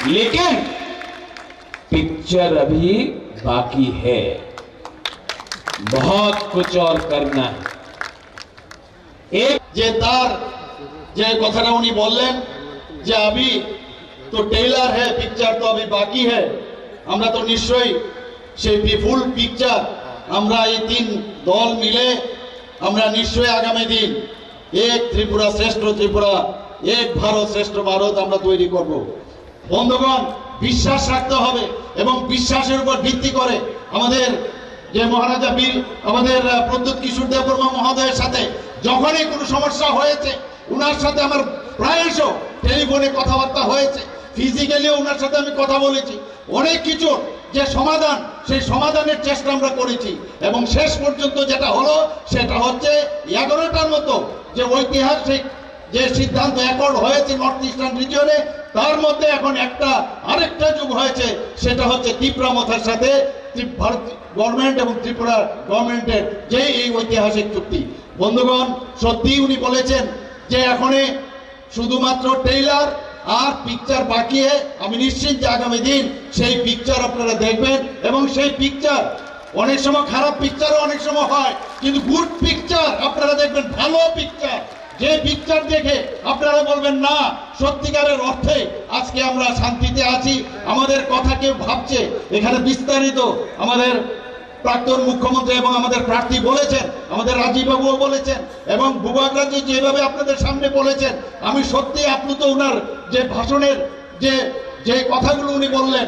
लेकिन पिक्चर अभी बाकी है, बहुत कुछ और करना है। एक যে তার যে কথাটা উনি বললেন যে अभी तो टेलर है, पिक्चर तो अभी बाकी है, আমরা তো নিশ্চয়ই সেই ফুল পিকচার আমরা এই তিন দল মিলে আমরা নিশ্চয়ই আগামী দিন এক ত্রিপুরা শ্রেষ্ঠ ত্রিপুরা, এক ভারত শ্রেষ্ঠ ভারত আমরা তৈরি করব। বন্ধুগণ, বিশ্বাস রাখতে হবে এবং বিশ্বাসের উপর ভিত্তি করে আমাদের যে মহারাজা বীর আমাদের প্রদ্যুৎ কিশোর দেববর্মা মহোদয়ের সাথে যখনই কোনো সমস্যা হয়েছে উনার সাথে আমার প্রায়শ টেলিফোনে কথাবার্তা হয়েছে, ফিজিক্যালিও উনার সাথে আমি কথা বলেছি। অনেক কিছু যে সমাধান, সেই সমাধানের চেষ্টা আমরা করেছি এবং শেষ পর্যন্ত যেটা হলো সেটা হচ্ছে 11টার মতো যে ঐতিহাসিক যে সিদ্ধান্ত অ্যাকর্ড হয়েছে নর্থ ইস্টার্ন রিজিয়নে, তার মধ্যে এখন আরেকটা যুগ হয়েছে, সেটা হচ্ছে ত্রিপুরা মথার সাথে ভারত গভর্নমেন্ট এবং ত্রিপুরা গভর্নমেন্টের যে এই ঐতিহাসিক চুক্তি। বন্ধুগণ, সত্যি উনি বলেছেন যে এখনই শুধুমাত্র টেইলার আর পিকচার বাকি। আমি নিশ্চিত যে আগামী দিন সেই পিকচার আপনারা দেখবেন এবং সেই পিকচার অনেক সময় খারাপ পিকচারও অনেক সময় হয়, কিন্তু গুড পিকচার আপনারা দেখবেন, ভালো পিকচার, যে পিকচার দেখে আপনারা বলবেন না সত্যিকারের অর্থে আজকে আমরা শান্তিতে আছি, আমাদের কথা কেউ ভাবছে। এখানে বিস্তারিত আমাদের প্রাক্তন মুখ্যমন্ত্রী এবং আমাদের প্রার্থী বলেছেন, আমাদের রাজীব বাবুও বলেছেন এবং ভূভাগরাজি যেভাবে আপনাদের সামনে বলেছেন, আমি সত্যি আপ্লুত। ওনার যে ভাষণের যে কথাগুলো উনি বললেন,